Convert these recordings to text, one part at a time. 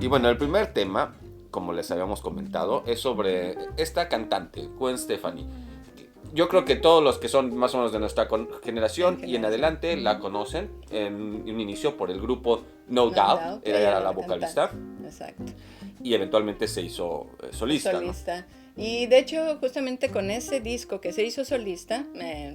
Y bueno, el primer tema, como les habíamos comentado, es sobre esta cantante, Gwen Stefani. Yo creo que todos los que son más o menos de nuestra generación y en adelante la conocen en un inicio por el grupo No Doubt, ella era la vocalista. Exacto. Y eventualmente se hizo solista, ¿no? Y de hecho, justamente con ese disco que se hizo solista,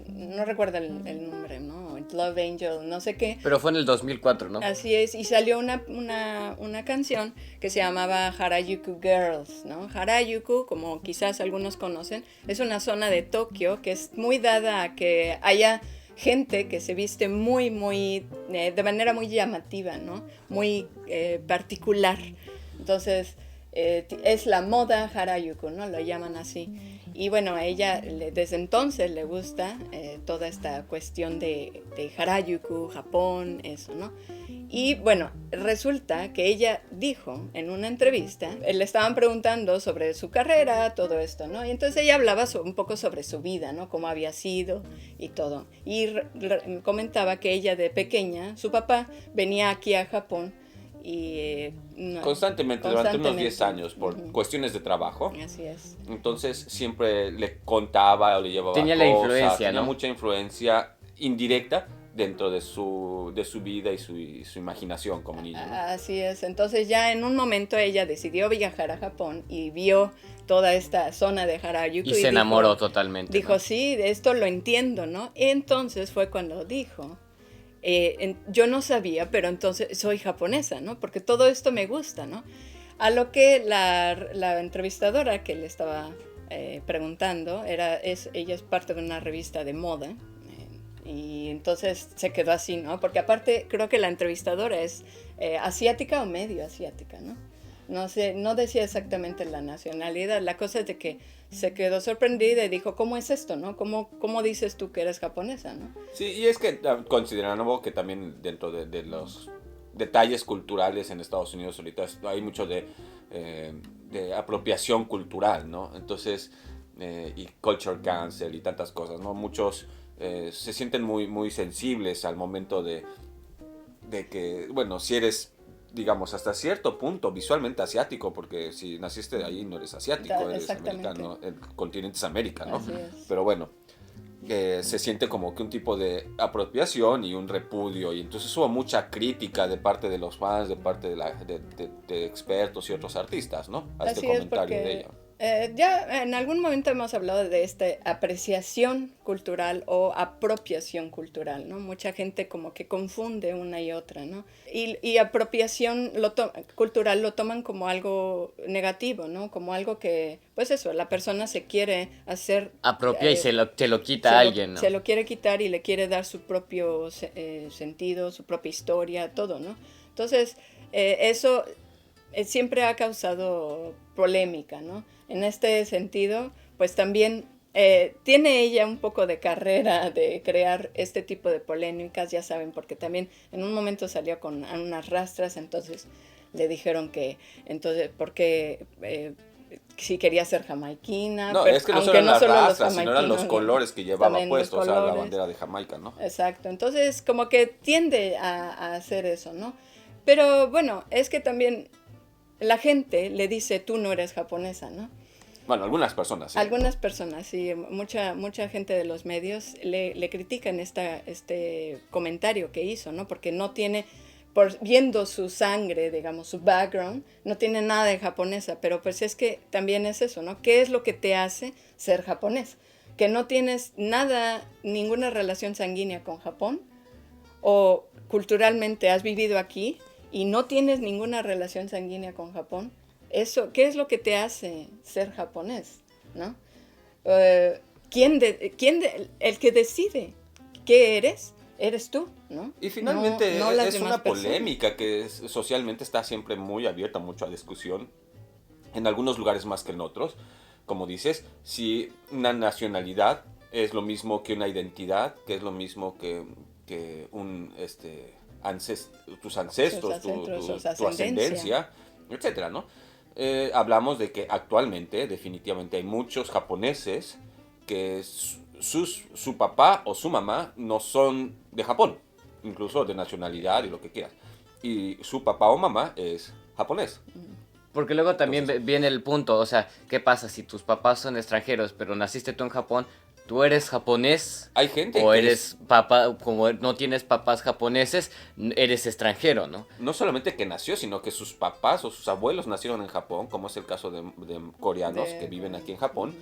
no recuerdo el nombre, ¿no? Love Angel, no sé qué. Pero fue en el 2004, ¿no? Así es, y salió una canción que se llamaba Harajuku Girls, ¿no? Harajuku, como quizás algunos conocen, es una zona de Tokio que es muy dada a que haya gente que se viste de manera muy llamativa, ¿no? Muy particular. Entonces, es la moda Harajuku, ¿no? Lo llaman así. Y bueno, a ella desde entonces le gusta toda esta cuestión de Harajuku, Japón, eso, ¿no? Y bueno, resulta que ella dijo en una entrevista, le estaban preguntando sobre su carrera, todo esto, ¿no? Y entonces ella hablaba un poco sobre su vida, ¿no? Cómo había sido y todo. Y comentaba que ella de pequeña, su papá venía aquí a Japón y constantemente durante unos 10 años por cuestiones de trabajo. Así es. Entonces siempre le contaba o le llevaba tenía cosas, la influencia, tenía ¿no? mucha influencia indirecta dentro de su vida y su imaginación como niña, ¿no? Así es. Entonces ya en un momento ella decidió viajar a Japón y vio toda esta zona de Harajuku y se enamoró totalmente. Dijo, ¿no? sí, de esto lo entiendo, ¿no? Y entonces fue cuando dijo, yo no sabía, pero entonces soy japonesa, ¿no? Porque todo esto me gusta, ¿no? A lo que la entrevistadora que le estaba preguntando, ella es parte de una revista de moda, y entonces se quedó así, ¿no? Porque aparte creo que la entrevistadora es asiática o medio asiática, ¿no? No sé, no decía exactamente la nacionalidad. La cosa es de que se quedó sorprendida y dijo, ¿cómo es esto, no? ¿Cómo dices tú que eres japonesa, no? Sí, y es que considerando que también dentro de los detalles culturales en Estados Unidos ahorita hay mucho de apropiación cultural, ¿no? Entonces, y culture cancel y tantas cosas, ¿no? Muchos se sienten muy sensibles al momento de que, bueno, si eres, digamos, hasta cierto punto visualmente asiático, porque si naciste ahí no eres asiático, eres americano, el continente es América, ¿no? Así es. Pero bueno, se siente como que un tipo de apropiación y un repudio, y entonces hubo mucha crítica de parte de los fans, de parte de expertos y otros artistas, ¿no? A este comentario de ella. Ya en algún momento hemos hablado de esta apreciación cultural o apropiación cultural, ¿no? Mucha gente como que confunde una y otra, ¿no? Y apropiación cultural lo toman como algo negativo, ¿no? Como algo que, pues eso, la persona se quiere hacer... Apropia y se lo quita a alguien, ¿no? Se lo quiere quitar y le quiere dar su propio sentido, su propia historia, todo, ¿no? Entonces, eso siempre ha causado polémica, ¿no? En este sentido, pues también tiene ella un poco de carrera de crear este tipo de polémicas, ya saben, porque también en un momento salió con unas rastras, entonces le dijeron que, entonces, porque si quería ser jamaiquina. No, pero, es que no solo las rastras, sino eran los colores que llevaba puestos, o sea, la bandera de Jamaica, ¿no? Exacto, entonces como que tiende a hacer eso, ¿no? Pero bueno, es que también la gente le dice, tú no eres japonesa, ¿no? Bueno, algunas personas, sí. Algunas personas, sí. Mucha gente de los medios le critican este comentario que hizo, ¿no? Porque no tiene, viendo su sangre, digamos, su background, no tiene nada de japonesa. Pero pues es que también es eso, ¿no? ¿Qué es lo que te hace ser japonés? Que no tienes ninguna relación sanguínea con Japón, o culturalmente has vivido aquí y no tienes ninguna relación sanguínea con Japón. Eso, ¿qué es lo que te hace ser japonés, ¿no? El que decide qué eres tú, ¿no? Y finalmente no las es una demás personas. polémica que socialmente está siempre muy abierta, mucho a discusión, en algunos lugares más que en otros. Como dices, si una nacionalidad es lo mismo que una identidad, que es lo mismo que tus ancestros, tu ascendencia, etcétera, ¿no? Hablamos de que actualmente definitivamente hay muchos japoneses que su papá o su mamá no son de Japón, incluso de nacionalidad y lo que quieras, y su papá o mamá es japonés. Porque luego también Entonces, viene el punto, o sea, ¿qué pasa si tus papás son extranjeros, pero naciste tú en Japón? ¿Tú eres japonés? hay gente ¿O que eres papá, como no tienes papás japoneses, eres extranjero, ¿no? no solamente que nació, sino que sus papás o sus abuelos nacieron en Japón, como es el caso de coreanos que viven aquí en Japón,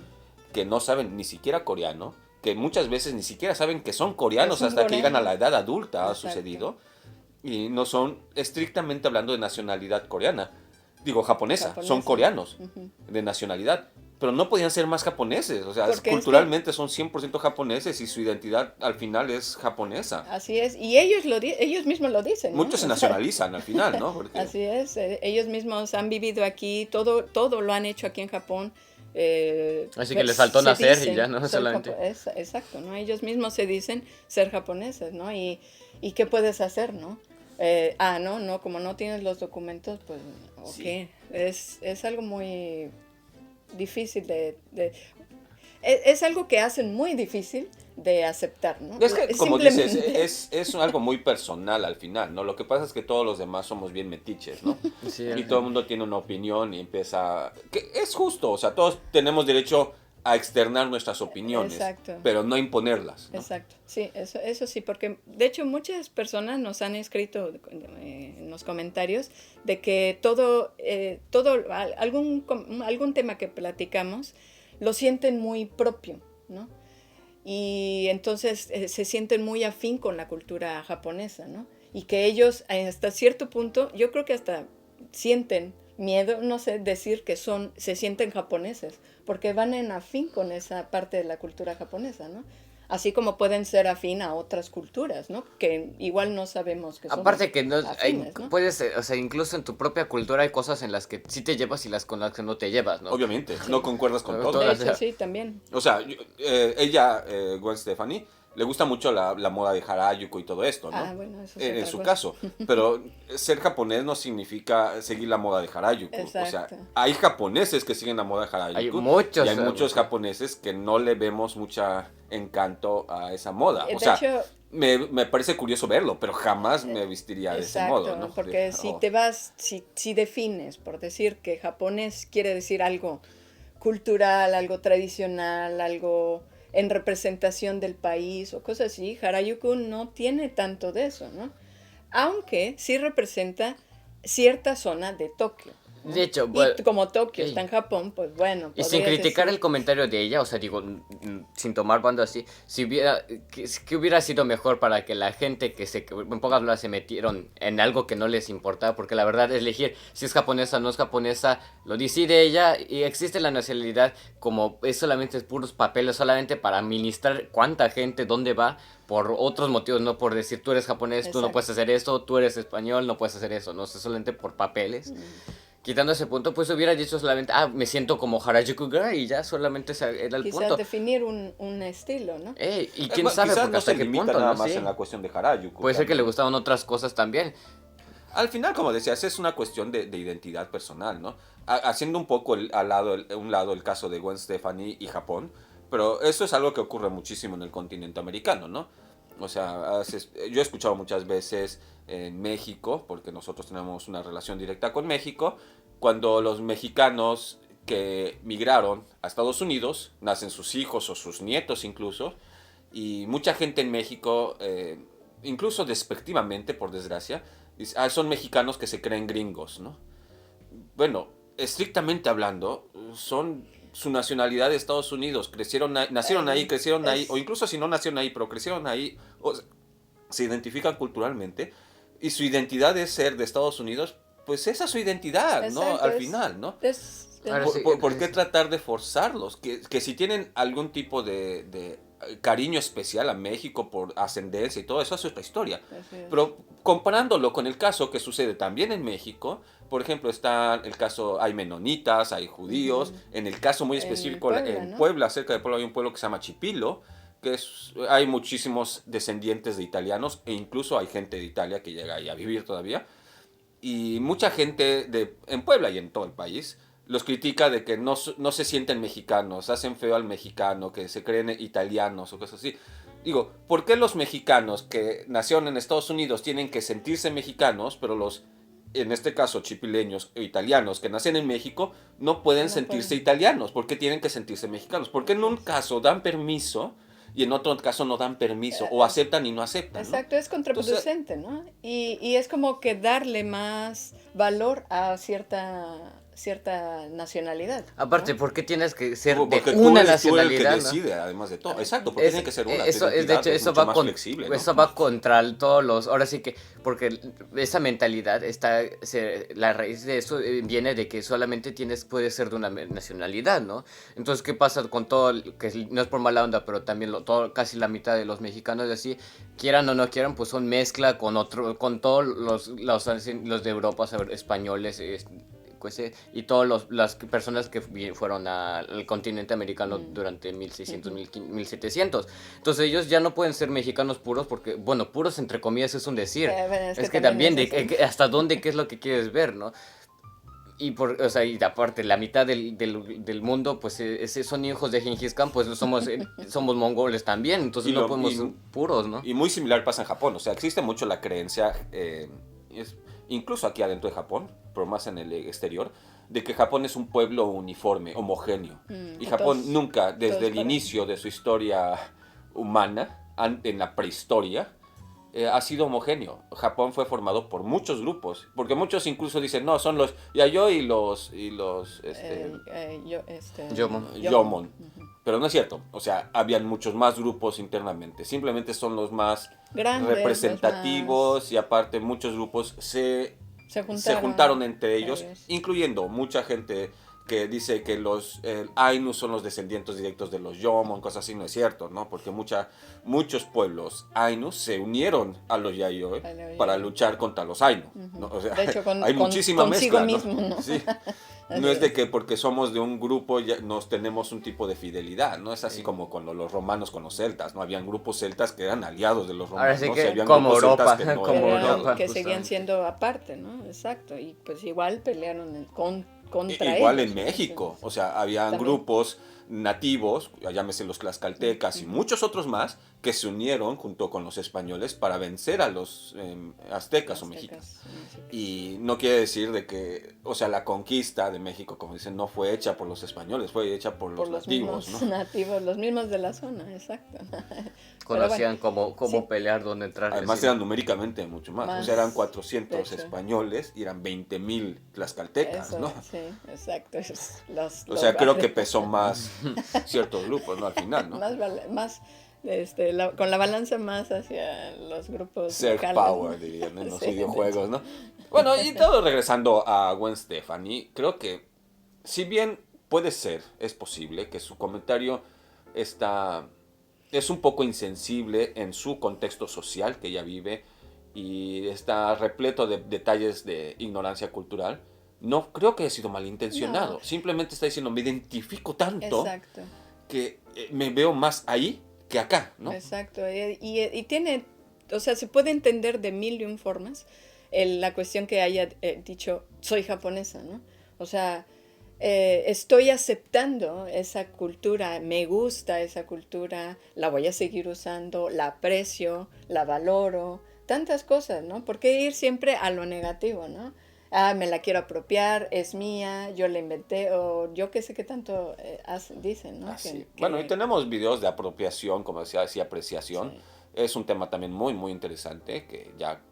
que no saben ni siquiera coreano, que muchas veces ni siquiera saben que son coreanos son hasta que llegan a la coreanos. edad adulta, ha Exacto. sucedido, y no son estrictamente hablando de nacionalidad coreana, digo japonesa, son Japonesa. coreanos de nacionalidad. Pero no podían ser más japoneses, o sea, Porque es culturalmente son 100% japoneses y su identidad al final es japonesa. Así es, y ellos mismos lo dicen, ¿no? Muchos se O sea, nacionalizan al final, ¿no? Porque así es, ellos mismos han vivido aquí, todo lo han hecho aquí en Japón. Así que les faltó se nacer y dicen ya, ¿no? ser Solamente. exacto, ¿no? Ellos mismos se dicen ser japoneses, ¿no? Y ¿qué puedes hacer, no? No, como no tienes los documentos, pues, ok. Sí. Es algo muy difícil es algo que hacen muy difícil de aceptar, ¿no? es que, como dices, Simplemente. es algo muy personal al final, ¿no? Lo que pasa es que todos los demás somos bien metiches, ¿no? Sí, Y todo el mundo tiene una opinión y empieza... Que es justo, o sea, todos tenemos derecho a externar nuestras opiniones, Exacto. pero no imponerlas, ¿no? Exacto, sí, eso sí, porque de hecho muchas personas nos han escrito en los comentarios de que algún tema que platicamos lo sienten muy propio, ¿no? Y entonces se sienten muy afín con la cultura japonesa, ¿no? Y que ellos hasta cierto punto, yo creo que hasta sienten miedo, no sé, decir que se sienten japoneses, porque van en afín con esa parte de la cultura japonesa, ¿no? Así como pueden ser afín a otras culturas, ¿no? Que igual no sabemos que son aparte que no, afines, ¿no? puedes, o sea, incluso en tu propia cultura hay cosas en las que sí te llevas y las con las que no te llevas, ¿no? Obviamente, no concuerdas con Todas. todo. De todas, hecho, ya. sí, también. O sea, ella, Gwen Stefani, le gusta mucho la moda de Harajuku y todo esto, ¿no? Bueno, eso es En otra su cosa. caso. Pero ser japonés no significa seguir la moda de Harajuku. O sea, Exacto. hay japoneses que siguen la moda de Harajuku. Hay muchos, y hay muchos japoneses que no le vemos mucha encanto a esa moda. O De sea, hecho, me parece curioso verlo, pero jamás me vestiría de ese modo, ¿no? porque si defines, por decir que japonés quiere decir algo cultural, algo tradicional, algo en representación del país o cosas así, Harajuku no tiene tanto de eso, ¿no? Aunque sí representa cierta zona de Tokio, ¿no? De hecho, Y como Tokio ok. está en Japón, pues bueno. Y sin podrías criticar decir- el comentario de ella, o sea, digo, sin tomar bando así, si hubiera, que hubiera sido mejor para que la gente que en pocas palabras se metieron en algo que no les importaba, porque la verdad es elegir si es japonesa o no es japonesa, lo decide ella, y existe la nacionalidad como es solamente puros papeles, solamente para administrar cuánta gente, dónde va, por otros motivos, no por decir tú eres japonés, tú no Exacto. puedes hacer esto, tú eres español, no puedes hacer eso, no, es solamente por papeles. Quitando ese punto, pues hubiera dicho solamente, me siento como Harajuku Girl y ya solamente ese era el Quizás punto. definir un estilo, ¿no? Y quién Bueno, sabe, quizás porque no hasta se qué limita punto, nada ¿no? más Sí. en la cuestión de Harajuku. Puede ser que también. le gustaban otras cosas también. Al final, como decías, es una cuestión de identidad personal, ¿no? Haciendo un poco un lado el caso de Gwen Stefani y Japón, pero eso es algo que ocurre muchísimo en el continente americano, ¿no? O sea, yo he escuchado muchas veces en México, porque nosotros tenemos una relación directa con México, cuando los mexicanos que migraron a Estados Unidos, nacen sus hijos o sus nietos incluso, y mucha gente en México, incluso despectivamente, por desgracia, dice, son mexicanos que se creen gringos, ¿no? Bueno, estrictamente hablando, son su nacionalidad de Estados Unidos, nacieron ahí, crecieron ahí, o incluso si no nacieron ahí, pero crecieron ahí, se identifican culturalmente, y su identidad es ser de Estados Unidos, pues esa es su identidad, ¿no? Exacto, Al final, ¿no? Ahora sí. ¿Por qué tratar de forzarlos? Que si tienen algún tipo de cariño especial a México por ascendencia y todo eso, es otra historia. Así es. Pero comparándolo con el caso que sucede también en México, por ejemplo, está el caso, hay menonitas, hay judíos, en el caso muy En específico Puebla, en ¿no? Puebla, cerca de Puebla hay un pueblo que se llama Chipilo, hay muchísimos descendientes de italianos e incluso hay gente de Italia que llega ahí a vivir todavía. Y mucha gente en Puebla y en todo el país los critica de que no se sienten mexicanos, hacen feo al mexicano, que se creen italianos o cosas así. Digo, ¿por qué los mexicanos que nacieron en Estados Unidos tienen que sentirse mexicanos, pero los en este caso chipileños o italianos que nacen en México, no pueden No sentirse pueden. italianos, porque tienen que sentirse mexicanos, porque en un caso dan permiso y en otro caso no dan permiso, o aceptan y no aceptan, ¿no? Exacto, es contraproducente, ¿no? Y es como que darle más valor a cierta nacionalidad, ¿no? Aparte, ¿por qué tienes que ser de Porque una tú eres el que nacionalidad, no? decide, además de todo. Exacto, porque tiene que ser una. Eso, tu de identidad hecho, es eso mucho va más flexible, ¿no? eso va contra todos los, ahora sí que, porque esa mentalidad la raíz de eso viene de que solamente puedes ser de una nacionalidad, ¿no? Entonces, ¿qué pasa con todo, que no es por mala onda, pero también casi la mitad de los mexicanos, así, quieran o no quieran, pues son mezcla con todos los de Europa, españoles, y todas las personas que fueron al continente americano durante 1600, 1700. Entonces ellos ya no pueden ser mexicanos puros porque, bueno, puros entre comillas es un decir. Bueno, es que también hasta dónde, qué es lo que quieres ver, ¿no? O sea, y aparte, la mitad del mundo, pues, son hijos de Gengis Khan, pues somos mongoles también, entonces no podemos ser puros, ¿no? Y muy similar pasa en Japón, o sea, existe mucho la creencia, incluso aquí adentro de Japón, pero más en el exterior, de que Japón es un pueblo uniforme, homogéneo. Y Japón nunca, desde el inicio de su historia humana, en la prehistoria, ha sido homogéneo. Japón fue formado por muchos grupos, porque muchos incluso dicen, no, son los Yayoi y los Yomon. Pero no es cierto, o sea, habían muchos más grupos internamente, simplemente son los más grandes, representativos, y aparte muchos grupos se juntaron entre ellos, incluyendo mucha gente que dice que los Ainu son los descendientes directos de los Yomon, cosas así. No es cierto, ¿no? Porque muchos pueblos Ainu se unieron a los Yayoi para luchar contra los Ainu, ¿no? O sea, de hecho, hay muchísima mezcla, ¿no? mismo, ¿no? Sí. No es de que porque somos de un grupo ya nos tenemos un tipo de fidelidad, no es así como con los romanos con los celtas, no habían grupos celtas que eran aliados de los romanos. Ahora sí ¿no? que O sea, habían como grupos celtas Europa, que no como eran Europa. Que seguían siendo aparte, ¿no? Exacto, y pues igual pelearon contra igual ellos, en México, o sea, habían también. grupos nativos, llámese los tlaxcaltecas y muchos otros más, que se unieron junto con los españoles para vencer a los aztecas o mexicanos. Y no quiere decir de que, o sea, la conquista de México, como dicen, no fue hecha por los españoles, fue hecha por los nativos, mismos ¿no? nativos, los mismos de la zona, exacto. Conocían cómo pelear, dónde entrar. Además eran numéricamente mucho más, o sea, eran 400 hecho. españoles y eran 20,000 tlaxcaltecas, Eso, ¿no? sí, exacto. O sea, creo que pesó más ciertos grupos, ¿no? Al final, ¿no? Más con la balanza más hacia los grupos Surf locales, power, ¿no? dirían en los Sí, videojuegos, ¿no? Bueno, y todo regresando a Gwen Stefani, creo que si bien puede ser, es posible que su comentario es un poco insensible en su contexto social que ella vive y está repleto de detalles de ignorancia cultural. No creo que haya sido malintencionado. No. Simplemente está diciendo, me identifico tanto Exacto. que me veo más ahí que acá, ¿no? Exacto. Y tiene, o sea, se puede entender de mil y un formas la cuestión que haya dicho, soy japonesa, ¿no? O sea, estoy aceptando esa cultura, me gusta esa cultura, la voy a seguir usando, la aprecio, la valoro, tantas cosas, ¿no? ¿Por qué ir siempre a lo negativo, ¿no? Me la quiero apropiar, es mía, yo la inventé, o yo qué sé qué tanto dicen, ¿no? Bueno, y tenemos videos de apropiación, como decía, apreciación. Sí. Es un tema también muy, muy interesante que ya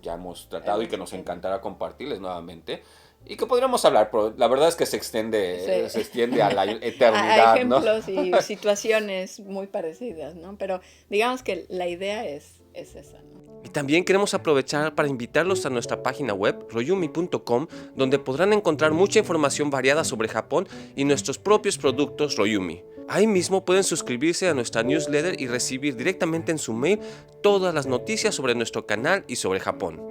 hemos tratado y que nos encantará compartirles nuevamente. Y que podríamos hablar, pero la verdad es que se extiende a la eternidad, a ejemplos, ¿no? Y situaciones muy parecidas, ¿no? Pero digamos que la idea es esa, ¿no? Y también queremos aprovechar para invitarlos a nuestra página web, royumi.com, donde podrán encontrar mucha información variada sobre Japón y nuestros propios productos Royumi. Ahí mismo pueden suscribirse a nuestra newsletter y recibir directamente en su mail todas las noticias sobre nuestro canal y sobre Japón.